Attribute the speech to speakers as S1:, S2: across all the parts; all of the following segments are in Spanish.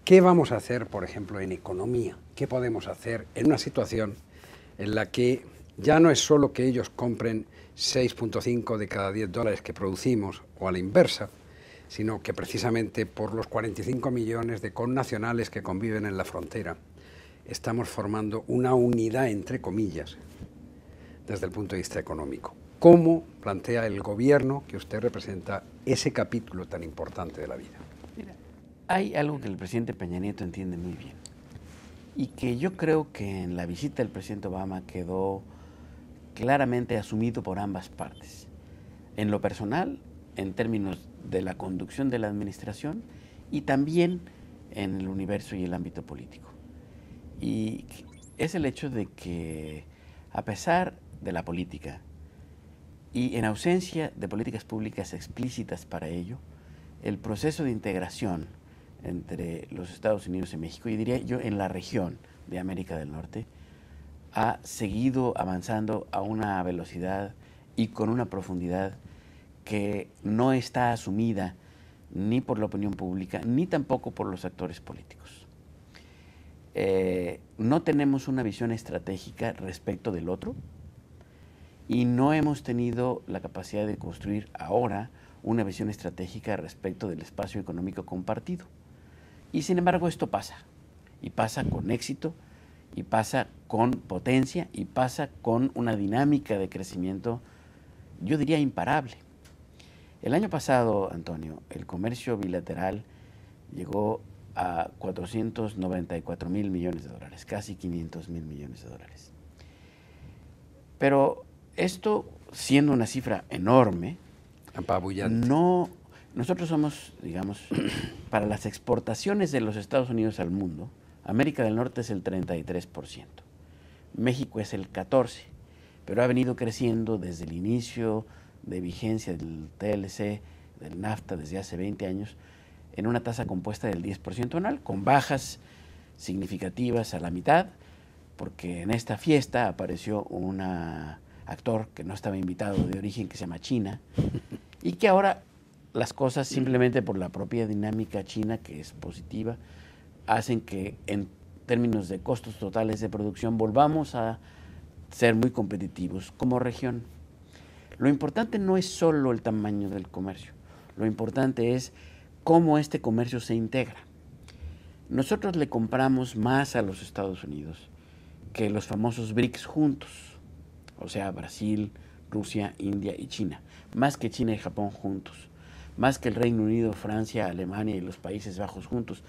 S1: ¿Qué vamos a hacer, por ejemplo, en economía? ¿Qué podemos hacer en una situación en la que ya no es solo que ellos compren 6,5 de cada 10 dólares que producimos o a la inversa, sino que precisamente por los 45 millones de connacionales que conviven en la frontera, estamos formando una unidad, entre comillas, desde el punto de vista económico? ¿Cómo plantea el gobierno que usted representa ese capítulo tan importante de la vida?
S2: Mira, hay algo que el presidente Peña Nieto entiende muy bien y que yo creo que en la visita del presidente Obama quedó claramente asumido por ambas partes. En lo personal, en términos de la conducción de la administración y también en el universo y el ámbito político. Y es el hecho de que, a pesar de la política y en ausencia de políticas públicas explícitas para ello, el proceso de integración entre los Estados Unidos y México, y diría yo en la región de América del Norte, ha seguido avanzando a una velocidad y con una profundidad que no está asumida ni por la opinión pública, ni tampoco por los actores políticos. No tenemos una visión estratégica respecto del otro y no hemos tenido la capacidad de construir ahora una visión estratégica respecto del espacio económico compartido. Y sin embargo esto pasa, y pasa con éxito, y pasa con potencia, y pasa con una dinámica de crecimiento, yo diría, imparable. El año pasado, Antonio, el comercio bilateral llegó a 494,000 millones de dólares, casi 500,000 millones de dólares. Pero esto, siendo una cifra enorme,
S1: apabullante,
S2: nosotros somos, digamos, para las exportaciones de los Estados Unidos al mundo, América del Norte es el 33%, México es el 14%, pero ha venido creciendo desde el inicio de vigencia del TLC, del NAFTA, desde hace 20 años, en una tasa compuesta del 10% anual, con bajas significativas a la mitad, porque en esta fiesta apareció un actor que no estaba invitado de origen, que se llama China, y que ahora las cosas, simplemente por la propia dinámica china, que es positiva, hacen que en términos de costos totales de producción volvamos a ser muy competitivos como región. Lo importante no es solo el tamaño del comercio, lo importante es cómo este comercio se integra. Nosotros le compramos más a los Estados Unidos que los famosos BRICS juntos, o sea, Brasil, Rusia, India y China, más que China y Japón juntos, más que el Reino Unido, Francia, Alemania y los Países Bajos juntos,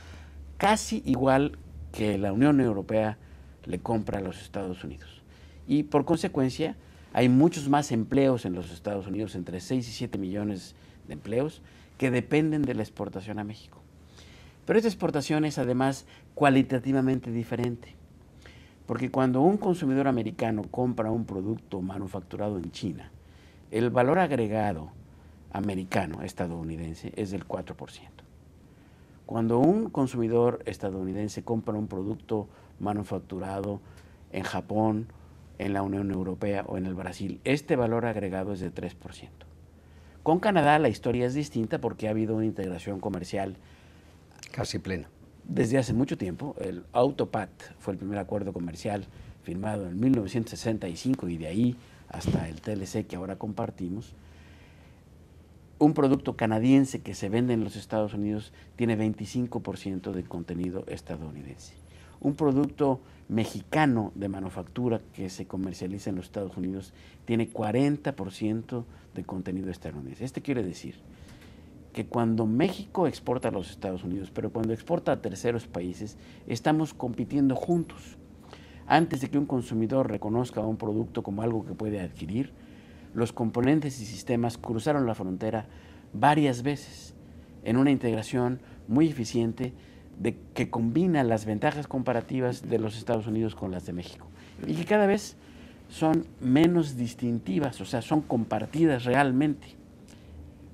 S2: casi igual que la Unión Europea le compra a los Estados Unidos. Y por consecuencia, hay muchos más empleos en los Estados Unidos, entre 6 y 7 millones de empleos, que dependen de la exportación a México. Pero esta exportación es además cualitativamente diferente, porque cuando un consumidor americano compra un producto manufacturado en China, el valor agregado americano, estadounidense, es del 4%. Cuando un consumidor estadounidense compra un producto manufacturado en Japón, en la Unión Europea o en el Brasil, este valor agregado es de 3%. Con Canadá la historia es distinta porque ha habido una integración comercial
S1: casi plena.
S2: Desde hace mucho tiempo. El AutoPact fue el primer acuerdo comercial firmado en 1965 y de ahí hasta el TLC que ahora compartimos. Un producto canadiense que se vende en los Estados Unidos tiene 25% de contenido estadounidense. Un producto mexicano de manufactura que se comercializa en los Estados Unidos tiene 40% de contenido estadounidense. Esto quiere decir que cuando México exporta a los Estados Unidos, pero cuando exporta a terceros países, estamos compitiendo juntos. Antes de que un consumidor reconozca un producto como algo que puede adquirir, los componentes y sistemas cruzaron la frontera varias veces en una integración muy eficiente que combina las ventajas comparativas de los Estados Unidos con las de México y que cada vez son menos distintivas, o sea, son compartidas realmente.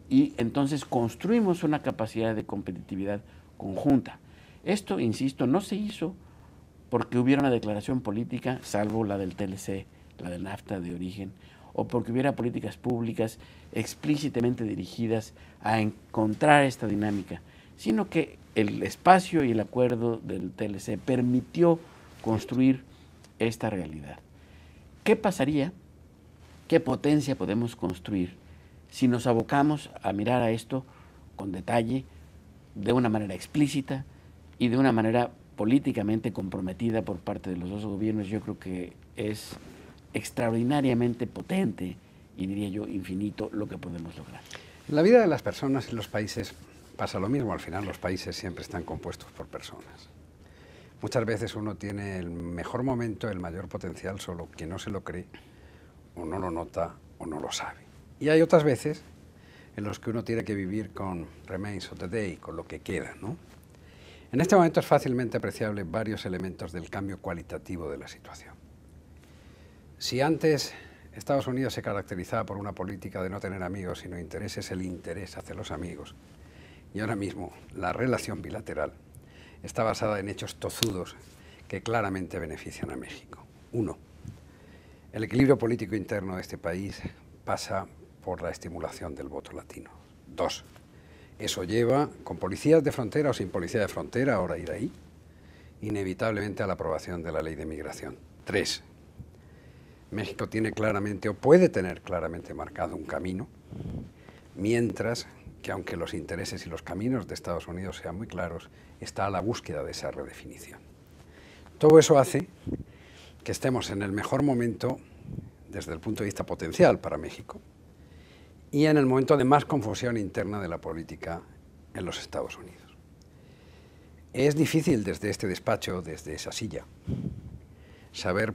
S2: Y entonces construimos una capacidad de competitividad conjunta. Esto, insisto, no se hizo porque hubiera una declaración política, salvo la del TLC, la del NAFTA de origen, o porque hubiera políticas públicas explícitamente dirigidas a encontrar esta dinámica. sino que el espacio y el acuerdo del TLC permitió construir esta realidad. ¿Qué pasaría? ¿Qué potencia podemos construir si nos abocamos a mirar a esto con detalle, de una manera explícita y de una manera políticamente comprometida por parte de los dos gobiernos? Yo creo que es extraordinariamente potente y, diría yo, infinito lo que podemos lograr.
S1: En la vida de las personas y los países pasa lo mismo. Al final los países siempre están compuestos por personas. Muchas veces uno tiene el mejor momento, el mayor potencial, solo que no se lo cree, o no lo nota, o no lo sabe. Y hay otras veces en los que uno tiene que vivir con remains of the day, con lo que queda, ¿no? En este momento es fácilmente apreciable varios elementos del cambio cualitativo de la situación. Si antes Estados Unidos se caracterizaba por una política de no tener amigos, sino intereses, el interés hacia los amigos, y ahora mismo la relación bilateral está basada en hechos tozudos que claramente benefician a México. Uno, el equilibrio político interno de este país pasa por la estimulación del voto latino. Dos, eso lleva, con policías de frontera o sin policía de frontera, ahora ir ahí, inevitablemente a la aprobación de la ley de migración. Tres, México tiene claramente, o puede tener claramente marcado un camino, mientras que aunque los intereses y los caminos de Estados Unidos sean muy claros, está a la búsqueda de esa redefinición. Todo eso hace que estemos en el mejor momento desde el punto de vista potencial para México y en el momento de más confusión interna de la política en los Estados Unidos. Es difícil desde este despacho, desde esa silla,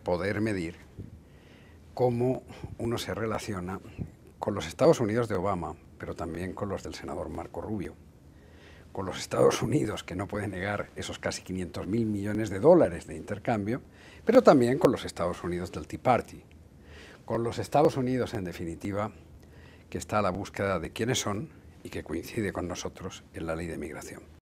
S1: poder medir cómo uno se relaciona con los Estados Unidos de Obama, pero también con los del senador Marco Rubio, con los Estados Unidos, que no puede negar esos casi 500.000 millones de dólares de intercambio, pero también con los Estados Unidos del Tea Party, con los Estados Unidos, en definitiva, que está a la búsqueda de quiénes son y que coincide con nosotros en la ley de migración.